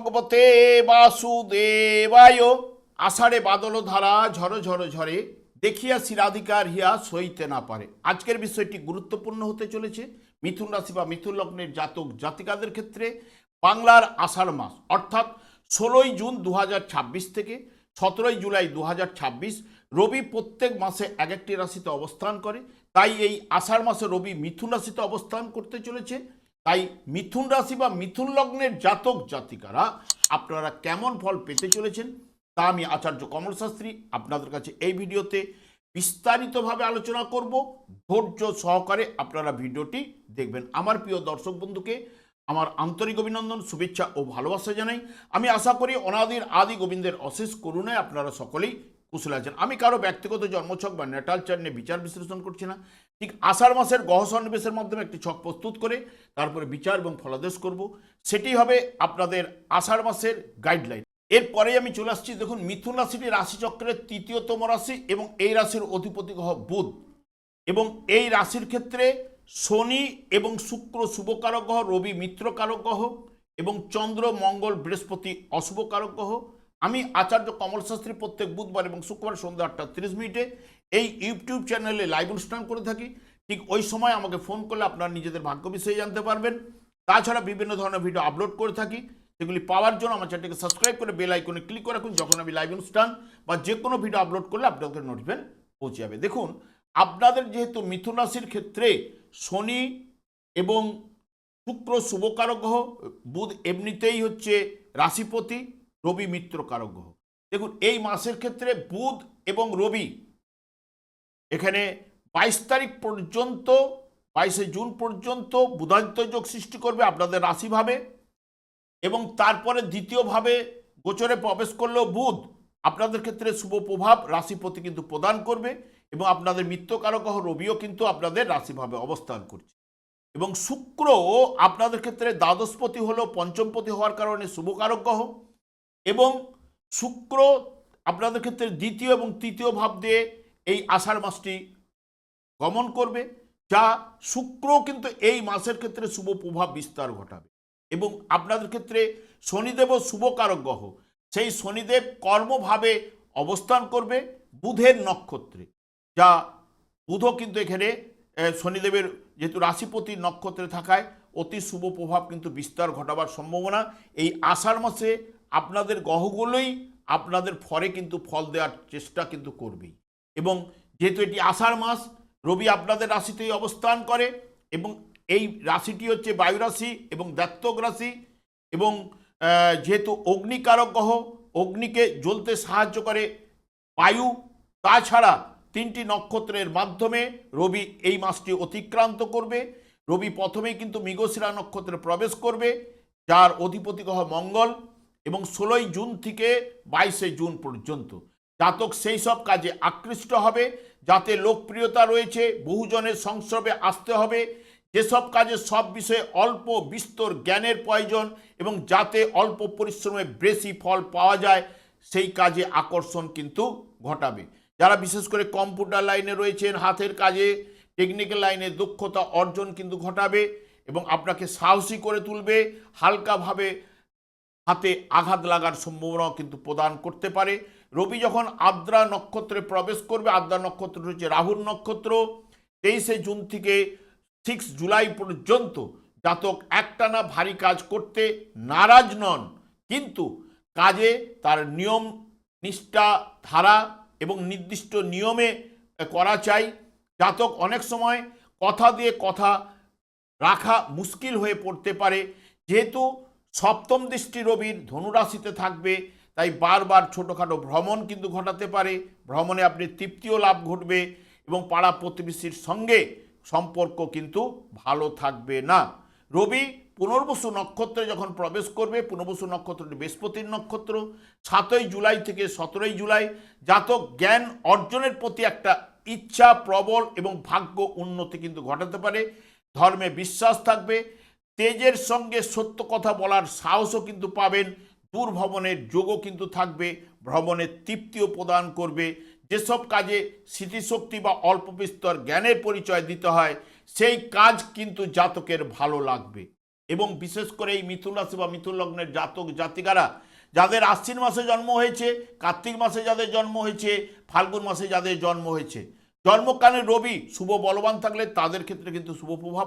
ভগবতে বাসুদেবায়। আষাঢ়ে বাদল ধারা ঝড় ঝড় ঝরে, দেখিয়া শিরাধিকার হিয়া সইতে না পারে। আজকের বিষয়টি গুরুত্বপূর্ণ হতে চলেছে মিথুন রাশি বা মিথুন লগ্নের জাতক জাতিকাদের ক্ষেত্রে। বাংলার আষাঢ় মাস অর্থাৎ 16ই জুন 2026 থেকে 17ই জুলাই 2026 রবি প্রত্যেক মাসে এক একটি রাশিতে অবস্থান করে। তাই এই আষাঢ় মাসে রবি মিথুন রাশিতে অবস্থান করতে চলেছে। তাই মিথুন রাশি বা মিথুন লগ্নের জাতক জাতিকারা আপনারা কেমন ফল পেতে চলেছেন তা আমি আচার্য কমল শাস্ত্রী আপনাদের কাছে এই ভিডিওতে বিস্তারিতভাবে আলোচনা করব। ধৈর্য সহকারে আপনারা ভিডিওটি দেখবেন। আমার প্রিয় দর্শক বন্ধুকে আমার আন্তরিক অভিনন্দন, শুভেচ্ছা ও ভালোবাসা জানাই। আমি আশা করি অনাদির আদি গোবিন্দের অশেষ করুণায় আপনারা সকলেই কুশল আছেন। আমি কারো ব্যক্তিগত জন্মছক বা নেটাল চার্ট নিয়ে বিচার বিশ্লেষণ করছি না। ঠিক আষাঢ় মাসের গ্রহ সন্নিবেশের মাধ্যমে একটি ছক প্রস্তুত করে তারপরে বিচার এবং ফলাদেশ করব। সেটি হবে আপনাদের আষাঢ় মাসের গাইডলাইন। এরপরে আমি চলে আসছি। দেখুন, মিথুন রাশিটি রাশিচক্রের তৃতীয়তম রাশি এবং এই রাশির অধিপতি গ্রহ বুধ, এবং এই রাশির ক্ষেত্রে শনি এবং শুক্র শুভকারক গ্রহ, রবি মিত্রকারক গ্রহ এবং চন্দ্র মঙ্গল বৃহস্পতি অশুভকারক গ্রহ। আমি আচার্য কমল শাস্ত্রী প্রত্যেক বুধবার এবং শুক্রবার সন্ধ্যা 8:30 এই ইউটিউব চ্যানেলে লাইভ অনুষ্ঠান করে থাকি। ঠিক ওই সময় আমাকে ফোন করলে আপনারা নিজেদের ভাগ্য বিষয়ে জানতে পারবেন। তাছাড়া বিভিন্ন ধরনের ভিডিও আপলোড করে থাকি, সেগুলি পাওয়ার জন্য আমার চ্যানেলটিকে সাবস্ক্রাইব করে বেল আইকনে ক্লিক করে রাখুন। যখন আমি লাইভ অনুষ্ঠান বা যে কোনো ভিডিও আপলোড করলে আপনাদের নোটিফিকেশন পৌঁছে যাবে। দেখুন, আপনাদের যেহেতু মিথুন রাশির ক্ষেত্রে শনি এবং শুক্র শুভকারক গ্রহ, বুধ এমনিতেই হচ্ছে রাশিপতি, রবি মিত্র কারক গ্রহ। দেখুন, এই মাসের ক্ষেত্রে বুধ এবং রবি এখানে 22 তারিখ পর্যন্ত, 22শে জুন পর্যন্ত বুধাদিত্য যোগ সৃষ্টি করবে আপনাদের রাশিভাবে, এবং তারপরে দ্বিতীয়ভাবে গোচরে প্রবেশ করলেও বুধ আপনাদের ক্ষেত্রে শুভ প্রভাব রাশিপতি কিন্তু প্রদান করবে, এবং আপনাদের মিত্রকারক গ্রহ রবিও কিন্তু আপনাদের রাশিভাবে অবস্থান করছে। এবং শুক্র আপনাদের ক্ষেত্রে দ্বাদশপতি হলো পঞ্চমপতি হওয়ার কারণে শুভকারক গ্রহ, এবং শুক্র আপনাদের ক্ষেত্রে দ্বিতীয় এবং তৃতীয় ভাব দিয়ে এই আষাঢ় মাসটি গমন করবে, যা শুক্র কিন্তু এই মাসের ক্ষেত্রে শুভ প্রভাব বিস্তার ঘটাবে। এবং আপনাদের ক্ষেত্রে শনিদেবও শুভকারক গ্রহ, সেই শনিদেব কর্মভাবে অবস্থান করবে বুধের নক্ষত্রে, যা বুধও কিন্তু এখানে শনিদেবের যেহেতু রাশিপতি নক্ষত্রে থাকায় অতি শুভ প্রভাব কিন্তু বিস্তার ঘটাবার সম্ভাবনা এই আষাঢ় মাসে আপনাদের গ্রহগুলোই আপনাদের ফলে কিন্তু ফল দেওয়ার চেষ্টা কিন্তু করবেই। এবং যেহেতু এটি আষাঢ় মাস, রবি আপনাদের রাশিতেই অবস্থান করে, এবং এই রাশিটি হচ্ছে বায়ু রাশি এবং দ্বাত্তক রাশি, এবং যেহেতু অগ্নিকারক গ্রহ, অগ্নিকে জ্বলতে সাহায্য করে বায়ু, তাছাড়া 3টি নক্ষত্রের মাধ্যমে রবি এই মাসটি অতিক্রান্ত করবে। রবি প্রথমেই কিন্তু মৃগশিরা নক্ষত্রে প্রবেশ করবে, যার অধিপতি গ্রহ মঙ্গল, এবং 16ই জুন থেকে 22শে জুন পর্যন্ত জাতক সেই সব কাজে আকৃষ্ট হবে যাতে লোকপ্রিয়তা রয়েছে, বহুজনের সংস্রবে আসতে হবে, যেসব কাজে সব বিষয়ে অল্প বিস্তর জ্ঞানের প্রয়োজন এবং যাতে অল্প পরিশ্রমে বেশি ফল পাওয়া যায় সেই কাজে আকর্ষণ কিন্তু ঘটাবে। যারা বিশেষ করে কম্পিউটার লাইনে রয়েছেন, হাতের কাজে টেকনিক্যাল লাইনে দক্ষতা অর্জন কিন্তু ঘটাবে, এবং আপনাকে সাহসী করে তুলবে। হালকাভাবে হাতে আঘাত লাগার সম্ভাবনাও কিন্তু প্রদান করতে পারে। রবি যখন আদ্রা নক্ষত্রে প্রবেশ করবে, আদ্রা নক্ষত্র হচ্ছে রাহুর নক্ষত্র, 23শে জুন থেকে 6 জুলাই পর্যন্ত জাতক একটানা ভারী কাজ করতে নারাজ নন, কিন্তু কাজে তার নিয়ম নিষ্ঠা ধারা এবং নির্দিষ্ট নিয়মে করা চাই। জাতক অনেক সময় কথা দিয়ে কথা রাখা মুশকিল হয়ে পড়তে পারে, যেহেতু সপ্তম দৃষ্টি রবির ধনুরাশিতে থাকবে, তাই বারবার ছোটোখাটো ভ্রমণ কিন্তু ঘটাতে পারে। ভ্রমণে আপনি তৃপ্তিও লাভ ঘটবে, এবং পাড়া প্রতিবেশীর সঙ্গে সম্পর্ক কিন্তু ভালো থাকবে না। রবি পুনর্বসু নক্ষত্রে যখন প্রবেশ করবে, পুনর্বসু নক্ষত্রটি বৃহস্পতির নক্ষত্র, 7ই জুলাই থেকে 17ই জুলাই জাতক জ্ঞান অর্জনের প্রতি একটা ইচ্ছা প্রবল এবং ভাগ্য উন্নতি কিন্তু ঘটাতে পারে। ধর্মে বিশ্বাস থাকবে, তেজের সঙ্গে সত্য কথা বলার সাহসও কিন্তু পাবেন। দূর ভ্রমণের যোগও কিন্তু থাকবে, ভ্রমণের তৃপ্তিও প্রদান করবে। যেসব কাজে স্মৃতিশক্তি বা অল্প বিস্তর জ্ঞানের পরিচয় দিতে হয় সেই কাজ কিন্তু জাতকের ভালো লাগবে। এবং বিশেষ করে এই মিথুন রাশি বা মিথুন লগ্নের জাতক জাতিকারা যাদের আশ্বিন মাসে জন্ম হয়েছে, কার্তিক মাসে যাদের জন্ম হয়েছে, ফাল্গুন মাসে যাদের জন্ম হয়েছে, জন্মকালে রবি শুভ বলবান থাকলে তাদের ক্ষেত্রে কিন্তু শুভ প্রভাব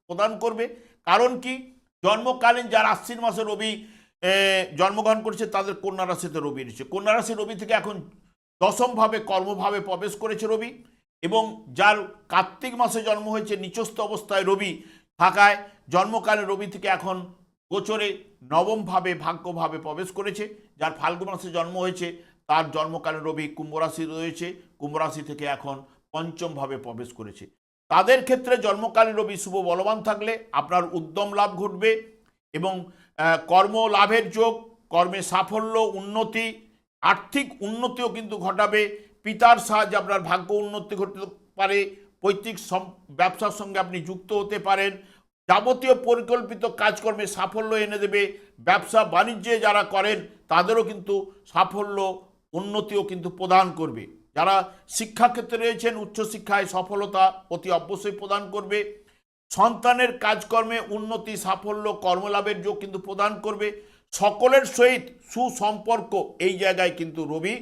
প্রদান করবে। কারণ কি, জন্মকালীন যার আশ্বিন মাসে রবি জন্মগ্রহণ করছে তাদের কন্যা রাশিতে রবি রয়েছে। কন্যা রাশি রবি থেকে এখন দশমভাবে কর্মভাবে প্রবেশ করেছে রবি, এবং যার কার্তিক মাসে জন্ম হয়েছে নিচস্থ অবস্থায় রবি থাকায় জন্মকালে রবি থেকে এখন গোচরে নবমভাবে ভাগ্যভাবে প্রবেশ করেছে। যার ফাল্গুন মাসে জন্ম হয়েছে তার জন্মকালে রবি কুম্ভ রাশি রয়েছে, কুম্ভ রাশি থেকে এখন পঞ্চমভাবে প্রবেশ করেছে। তাদের ক্ষেত্রে জন্মকালে রবি শুভ বলবান থাকলে আপনার উদ্যম লাভ ঘটবে এবং কর্ম লাভের যোগ, কর্মে সাফল্য, উন্নতি, আর্থিক উন্নতিও কিন্তু ঘটাবে। পিতার সাহায্যে আপনার ভাগ্য উন্নতি ঘটতে পারে, পৈতৃক ব্যবসার সঙ্গে আপনি যুক্ত হতে পারেন, যাবতীয় পরিকল্পিত কাজকর্মে সাফল্য এনে দেবে। ব্যবসা বাণিজ্যে যারা করেন তাদেরও কিন্তু সাফল্য উন্নতিও কিন্তু প্রদান করবে। যারা শিক্ষাক্ষেত্রে রয়েছেন উচ্চশিক্ষায় সফলতা অতি অবশ্যই প্রদান করবে। সন্তানের কাজকর্মে উন্নতি, সাফল্য, কর্মলাভের যোগ কিন্তু প্রদান করবে। সকলের সহিত সুসম্পর্ক এই জায়গায় কিন্তু রবি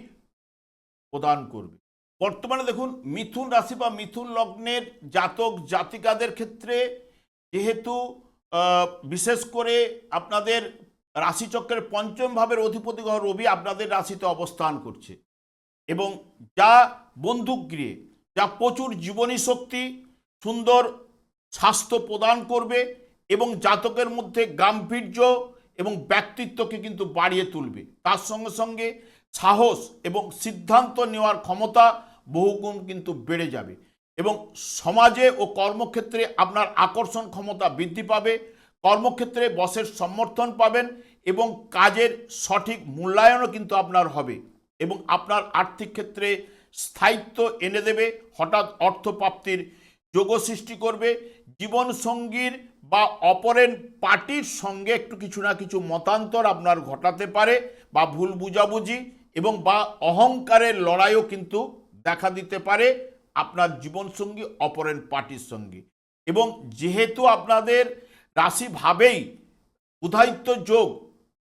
প্রদান করবে। বর্তমানে দেখুন মিথুন রাশি বা মিথুন লগ্নের জাতক জাতিকাদের ক্ষেত্রে যেহেতু বিশেষ করে আপনাদের রাশিচক্রের পঞ্চম ভাবের অধিপতি গ্রহ রবি আপনাদের রাশিতে অবস্থান করছে, এবং যা বন্ধুগৃহে যা প্রচুর জীবনী শক্তি, সুন্দর স্বাস্থ্য প্রদান করবে এবং জাতকের মধ্যে গাম্ভীর্য এবং ব্যক্তিত্বকে কিন্তু বাড়িয়ে তুলবে। তার সঙ্গে সঙ্গে সাহস এবং সিদ্ধান্ত নেওয়ার ক্ষমতা বহুগুণ কিন্তু বেড়ে যাবে, এবং সমাজে ও কর্মক্ষেত্রে আপনার আকর্ষণ ক্ষমতা বৃদ্ধি পাবে। কর্মক্ষেত্রে বসের সমর্থন পাবেন এবং কাজের সঠিক মূল্যায়নও কিন্তু আপনার হবে, এবং আপনার আর্থিক ক্ষেত্রে স্থায়িত্ব এনে দেবে। হঠাৎ অর্থপ্রাপ্তির যোগ সৃষ্টি করবে। জীবনসঙ্গীর বা অপরের পার্টির সঙ্গে একটু কিছু না কিছু মতান্তর আপনার ঘটাতে পারে, বা ভুল বুঝাবুঝি এবং বা অহংকারের লড়াইও কিন্তু দেখা দিতে পারে আপনার জীবনসঙ্গী অপরের পার্টির সঙ্গে। এবং যেহেতু আপনাদের রাশিভাবেই বুধায়িত্ব যোগ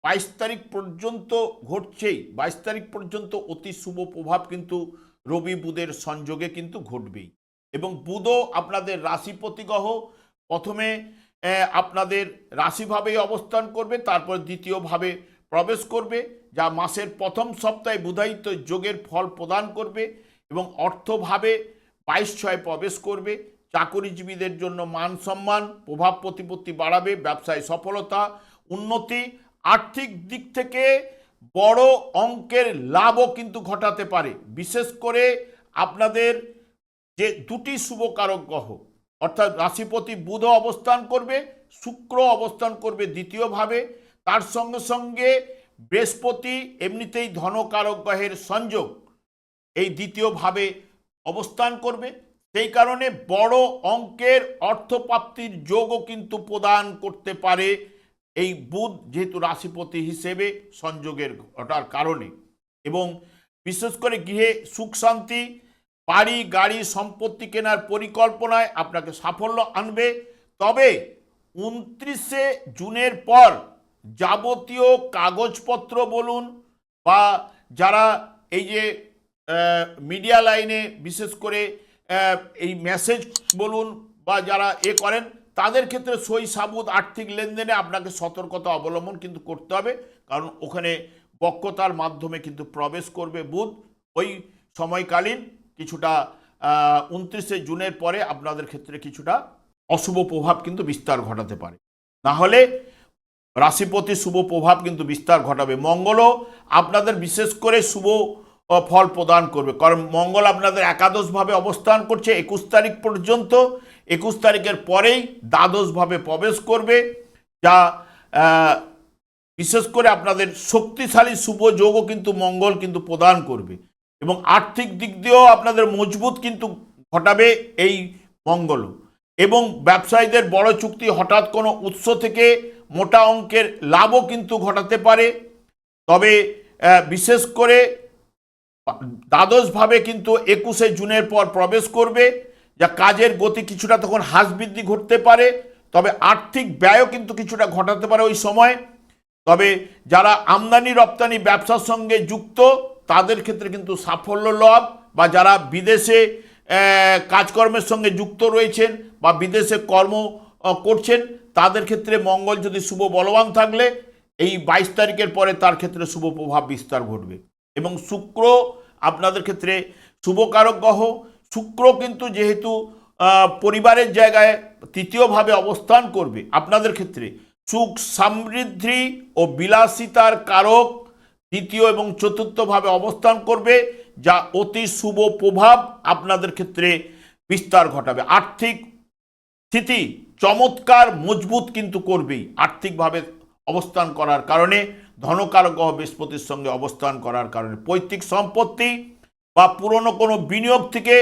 22 তারিখ পর্যন্ত ঘটছেই, 22 তারিখ পর্যন্ত অতি শুভ প্রভাব কিন্তু রবি বুধের সংযোগে কিন্তু ঘটবেই। এবং বুধও আপনাদের রাশিপতি গ্রহ, প্রথমে আপনাদের রাশিভাবেই অবস্থান করবে, তারপর দ্বিতীয়ভাবে প্রবেশ করবে, যা মাসের প্রথম সপ্তাহে বুধায়িত্ব যোগের ফল প্রদান করবে এবং অর্থভাবে 22/6 প্রবেশ করবে। চাকরিজীবীদের জন্য মান সম্মান, প্রভাব প্রতিপত্তি বাড়াবে, ব্যবসায় সফলতা, উন্নতি, আর্থিক দিক থেকে বড় অঙ্কের লাভও কিন্তু ঘটাতে পারে। বিশেষ করে আপনাদের যে দুটি শুভকারক গ্রহ অর্থাৎ রাশিপতি বুধ অবস্থান করবে, শুক্র অবস্থান করবে দ্বিতীয়ভাবে, তার সঙ্গে সঙ্গে বৃহস্পতি এমনিতেই ধনকারক গ্রহের সংযোগ এই দ্বিতীয়ভাবে অবস্থান করবে। সেই কারণে বড় অঙ্কের অর্থপ্রাপ্তির যোগও কিন্তু প্রদান করতে পারে এই বুধ, যেহেতু রাশিপতি হিসেবে সংযোগের ঘটার কারণে। এবং বিশেষ করে গৃহে সুখ শান্তি, বাড়ি গাড়ি সম্পত্তি কেনার পরিকল্পনায় আপনাকে সাফল্য আনবে। তবে 29শে জুনের পর যাবতীয় কাগজপত্র বলুন বা যারা এই যে মিডিয়া লাইনে বিশেষ করে এই মেসেজ বলুন বা যারা করেন তাদের ক্ষেত্রে সই সাবুত আর্থিক লেনদেনে আপনাকে সতর্কতা অবলম্বন কিন্তু করতে হবে, কারণ ওখানে বক্রতার মাধ্যমে কিন্তু প্রবেশ করবে বুধ। ওই সময়কালীন কিছুটা 29শে জুনের পরে আপনাদের ক্ষেত্রে কিছুটা অশুভ প্রভাব কিন্তু বিস্তার ঘটাতে পারে। না হলে রাশিপতি শুভ প্রভাব কিন্তু বিস্তার ঘটাবে। মঙ্গলও আপনাদের বিশেষ করে শুভ ফল প্রদান করবে, কারণ মঙ্গল আপনাদের একাদশভাবে অবস্থান করছে 21 তারিখ পর্যন্ত। 21 তারিখের পরেই দ্বাদশভাবে প্রবেশ করবে, যা বিশেষ করে আপনাদের শক্তিশালী শুভ যোগও কিন্তু মঙ্গল কিন্তু প্রদান করবে, এবং আর্থিক দিক দিয়েও আপনাদের মজবুত কিন্তু ঘটাবে এই মঙ্গল। এবং ব্যবসায়ীদের বড় চুক্তি, হঠাৎ কোনো উৎস থেকে মোটা অঙ্কের লাভও কিন্তু ঘটাতে পারে। তবে বিশেষ করে দ্বাদশভাবে কিন্তু 21শে জুনের পর প্রবেশ করবে, যা কাজের গতি কিছুটা তখন হ্রাস বৃদ্ধি ঘটতে পারে। তবে আর্থিক ব্যয়ও কিন্তু কিছুটা ঘটাতে পারে ওই সময়। তবে যারা আমদানি রপ্তানি ব্যবসার সঙ্গে যুক্ত তাদের ক্ষেত্রে কিন্তু সাফল্য লাভ, বা যারা বিদেশে কাজকর্মের সঙ্গে যুক্ত রয়েছেন বা বিদেশে কর্ম করছেন তাদের ক্ষেত্রে মঙ্গল যদি শুভ বলবান থাকলে এই 22 তারিখের পরে তার ক্ষেত্রে শুভ প্রভাব বিস্তার ঘটবে। এবং শুক্র আপনাদের ক্ষেত্রে শুভকারক গ্রহ। শুক্র কিন্তু যেহেতু পরিবারের জায়গায় তৃতীয়ভাবে অবস্থান করবে, আপনাদের ক্ষেত্রে সুখ সমৃদ্ধি ও বিলাসিতার কারক দ্বিতীয় এবং চতুর্থভাবে অবস্থান করবে, যা অতি শুভ প্রভাব আপনাদের ক্ষেত্রে বিস্তার ঘটাবে। আর্থিক স্থিতি চমৎকার মজবুত কিন্তু করবেই আর্থিকভাবে অবস্থান করার কারণে, ধনকারক গ্রহ বৃহস্পতির সঙ্গে অবস্থান করার কারণে। পৈতৃক সম্পত্তি বা পুরনো কোনো বিনিয়োগ থেকে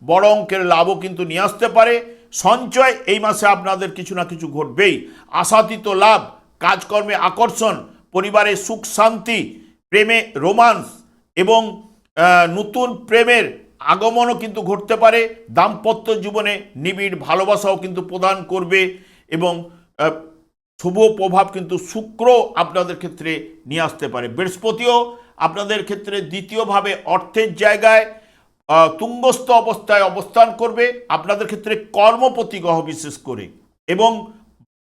বড় অঙ্কের লাভও কিন্তু নিয়ে আসতে পারে। সঞ্চয় এই মাসে আপনাদের কিছু না কিছু ঘটবেই। আশাতীত লাভ, কাজকর্মে আকর্ষণ, পরিবারে সুখ শান্তি, প্রেমে রোমান্স এবং নতুন প্রেমের আগমনও কিন্তু ঘটতে পারে। দাম্পত্য জীবনে নিবিড় ভালোবাসাও কিন্তু প্রদান করবে এবং শুভ প্রভাব কিন্তু শুক্র আপনাদের ক্ষেত্রে নিয়ে আসতে পারে। বৃহস্পতিও আপনাদের ক্ষেত্রে দ্বিতীয়ভাবে অর্থের জায়গায় তুঙ্গস্থ অবস্থায় অবস্থান করবে আপনাদের ক্ষেত্রে কর্মপতি গ্রহ বিশেষ করে, এবং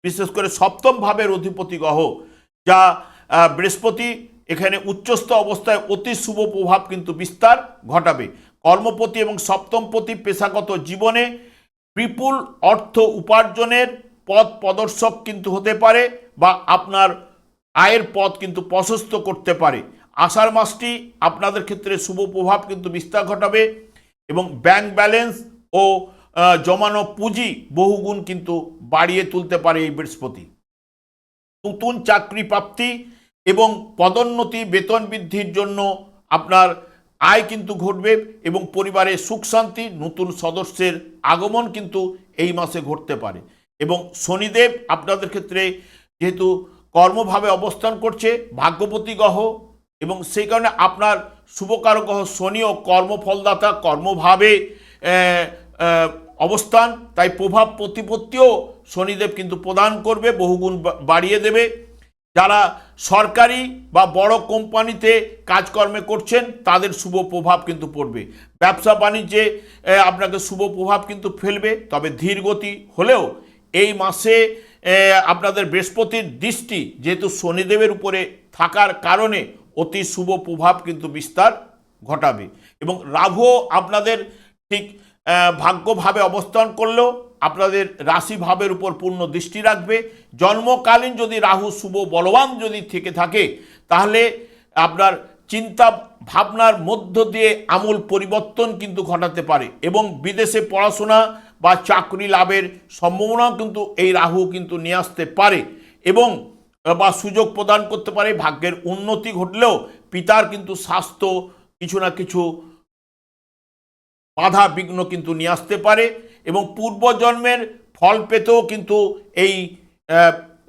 বিশেষ করে সপ্তম ভাবের অধিপতি গ্রহ যা বৃহস্পতি এখানে উচ্চস্থ অবস্থায় অতি শুভ প্রভাব কিন্তু বিস্তার ঘটাবে। কর্মপতি এবং সপ্তমপতি পেশাগত জীবনে বিপুল অর্থ উপার্জনের পথ প্রদর্শক কিন্তু হতে পারে, বা আপনার আয়ের পথ কিন্তু প্রশস্ত করতে পারে। আষাঢ় মাসটি আপনাদের ক্ষেত্রে শুভ প্রভাব কিন্তু বিস্তার ঘটাবে এবং ব্যাংক ব্যালেন্স ও জমানো পুঁজি বহুগুণ কিন্তু বাড়িয়ে তুলতে পারে এই বৃহস্পতি। নতুন চাকরি প্রাপ্তি এবং পদোন্নতি বেতন বৃদ্ধির জন্য আপনার আয় কিন্তু ঘটবে এবং পরিবারে সুখ শান্তি, নতুন সদস্যের আগমন কিন্তু এই মাসে ঘটতে পারে। এবং শনিদেব আপনাদের ক্ষেত্রে যেহেতু কর্মভাবে অবস্থান করছে, ভাগ্যপতি গ্রহ, এবং সেই কারণে আপনার শুভকারক গ্রহ শনিও কর্মফলদাতা, কর্মভাবে অবস্থান, তাই প্রভাব প্রতিপত্তিও শনিদেব কিন্তু প্রদান করবে, বহুগুণ বাড়িয়ে দেবে। যারা সরকারি বা বড় কোম্পানিতে কাজকর্মে করছেন তাদের শুভ প্রভাব কিন্তু পড়বে। ব্যবসা বাণিজ্যে আপনাকে শুভ প্রভাব কিন্তু ফেলবে, তবে ধীর গতি হলেও এই মাসে আপনাদের বৃহস্পতির দৃষ্টি যেহেতু শনিদেবের উপরে থাকার কারণে অতি শুভ প্রভাব কিন্তু বিস্তার ঘটাবে। এবং রাহু আপনাদের ঠিক ভাগ্যভাবে অবস্থান করলেও আপনাদের রাশিভাবের উপর পূর্ণ দৃষ্টি রাখবে। জন্মকালীন যদি রাহু শুভ বলবান যদি থেকে থাকে তাহলে আপনার চিন্তা ভাবনার মধ্য দিয়ে আমূল পরিবর্তন কিন্তু ঘটাতে পারে এবং বিদেশে পড়াশোনা বা চাকরি লাভের সম্ভাবনাও কিন্তু এই রাহু কিন্তু নিয়ে আসতে পারে এবং বা সুযোগ প্রদান করতে পারে। ভাগ্যের উন্নতি ঘটলেও পিতার কিন্তু স্বাস্থ্য কিছু না কিছু বাধা বিঘ্ন কিন্তু নিয়ে আসতে পারে এবং পূর্বজন্মের ফল পেতেও কিন্তু এই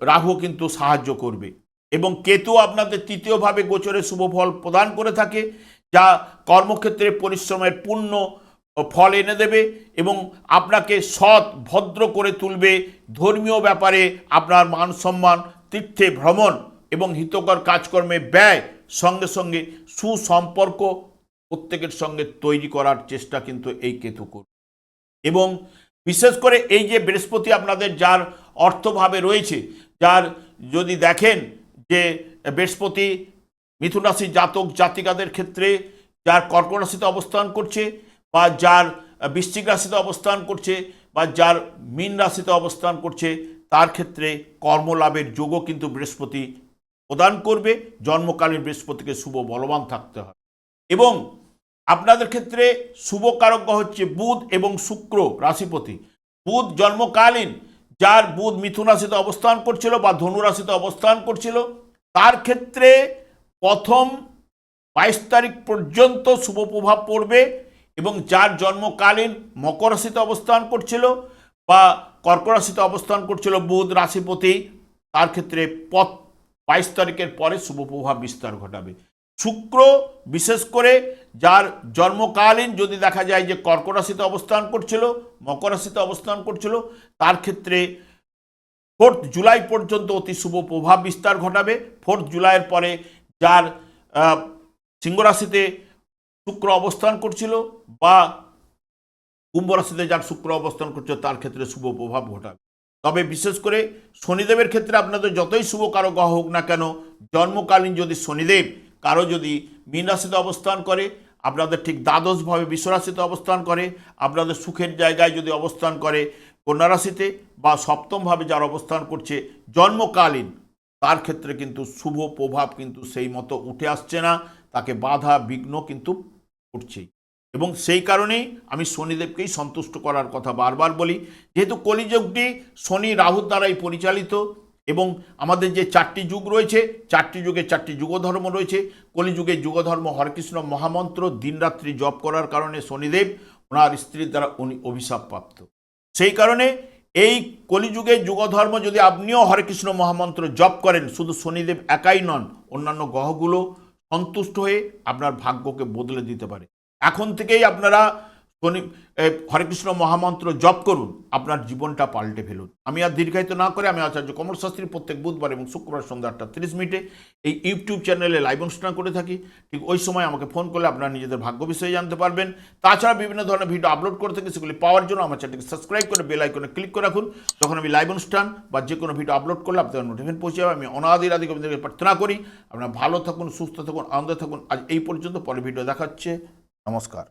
রাহু কিন্তু সাহায্য করবে। এবং কেতু আপনাদের তৃতীয়ভাবে গোচরে শুভ ফল প্রদান করে থাকে, যা কর্মক্ষেত্রে পরিশ্রমের পূর্ণ ফল এনে দেবে এবং আপনাকে সৎ ভদ্র করে তুলবে। ধর্মীয় ব্যাপারে আপনার মান সম্মান, তীর্থে ভ্রমণ এবং হিতকর কাজকর্মে ব্যয়, সঙ্গে সঙ্গে সুসম্পর্ক প্রত্যেকের সঙ্গে তৈরি করার চেষ্টা কিন্তু এই কেতু করবে। এবং বিশেষ করে এই যে বৃহস্পতি আপনাদের যার অর্থভাবে রয়েছে, যার যদি দেখেন যে বৃহস্পতি মিথুন রাশির জাতক জাতিকাদের ক্ষেত্রে যার কর্কট রাশিতে অবস্থান করছে বা যার বৃশ্চিক রাশিতে অবস্থান করছে বা যার মীন রাশিতে অবস্থান করছে তার ক্ষেত্রে কর্মলাভের যোগও কিন্তু বৃহস্পতি প্রদান করবে। জন্মকালীন বৃহস্পতিকে শুভ বলবান থাকতে হয়। এবং আপনাদের ক্ষেত্রে শুভ কারক গ্রহ হচ্ছে বুধ এবং শুক্র রাশিপতি। বুধ জন্মকালীন যার বুধ মিথুন রাশিতে অবস্থান করছিল বা ধনু রাশিতে অবস্থান করছিল তার ক্ষেত্রে প্রথম 22 তারিখ পর্যন্ত শুভ প্রভাব পড়বে এবং যার জন্মকালীন মকর রাশিতে অবস্থান করছিল বা কর্কট রাশিতে অবস্থান করছিল বুধ রাশিপতি, তার ক্ষেত্রে 22 তারিখের পরে শুভ প্রভাব বিস্তার ঘটাবে। শুক্র বিশেষ করে যার জন্মকালীন যদি দেখা যায় যে কর্কট রাশিতে অবস্থান করছিল, মকর রাশিতে অবস্থান করছিল, তার ক্ষেত্রে জুলাই পর্যন্ত অতি শুভ প্রভাব বিস্তার ঘটাবে। জুলাইয়ের পরে যার সিংহ রাশিতে শুক্র অবস্থান করছিল বা কুম্ভ রাশিতে যার শুক্র অবস্থান করছে তার ক্ষেত্রে শুভ প্রভাব ঘটাবে। তবে বিশেষ করে শনিদেবের ক্ষেত্রে আপনাদের যতই শুভ কারো গ্রহ হোক না কেন, জন্মকালীন যদি শনিদেব কারো যদি মীন রাশিতে অবস্থান করে, আপনাদের ঠিক দ্বাদশভাবে বিশ্ব রাশিতে অবস্থান করে, আপনাদের সুখের জায়গায় যদি অবস্থান করে কন্যা রাশিতে বা সপ্তমভাবে যার অবস্থান করছে জন্মকালীন, তার ক্ষেত্রে কিন্তু শুভ প্রভাব কিন্তু সেই মতো উঠে আসছে না, তাকে বাধা বিঘ্ন কিন্তু করছেই। এবং সেই কারণেই আমি শনিদেবকেই সন্তুষ্ট করার কথা বারবার বলি, যেহেতু কলিযুগটি শনি রাহুর দ্বারাই পরিচালিত এবং আমাদের যে 4টি যুগ রয়েছে, 4টি যুগে 4টি যুগধর্ম রয়েছে। কলিযুগে যুগধর্ম হরেকৃষ্ণ মহামন্ত্র দিনরাত্রি জপ করার কারণে শনিদেব ওনার স্ত্রীর দ্বারা উনি অভিশাপ প্রাপ্ত। সেই কারণে এই কলিযুগে যুগধর্ম যদি আপনিও হরেকৃষ্ণ মহামন্ত্র জপ করেন, শুধু শনিদেব একাই নন, অন্যান্য গ্রহগুলো সন্তুষ্ট হয়ে আপনার ভাগ্যকে বদলে দিতে পারে। এখন থেকেই আপনারা হরেকৃষ্ণ মহামন্ত্র জপ করুন, আপনার জীবনটা পাল্টে ফেলুন। আমি আর দীর্ঘায়িত না করে আমি আচার্য কমল শাস্ত্রী প্রত্যেক বুধবার এবং শুক্রবার সন্ধ্যা 8:30 এই ইউটিউব চ্যানেলে লাইভ অনুষ্ঠান করে থাকি। ঠিক ওই সময় আমাকে ফোন করলে আপনারা নিজেদের ভাগ্য বিষয়ে জানতে পারবেন। তাছাড়া বিভিন্ন ধরনের ভিডিও আপলোড করে থাকি, সেগুলি পাওয়ার জন্য আমার চ্যানেলকে সাবস্ক্রাইব করে বেল আইকনে ক্লিক করে রাখুন। যখন আমি লাইভ অনুষ্ঠান বা যে কোনো ভিডিও আপলোড করলে আপনাদের নোটিফিকেশন পৌঁছে যাবে। আমি অনাদির আদি গোবিন্দের প্রার্থনা করি আপনারা ভালো থাকুন, সুস্থ থাকুন, আনন্দে থাকুন। আজ এই পর্যন্ত, পরে ভিডিও দেখাচ্ছে। নমস্কার।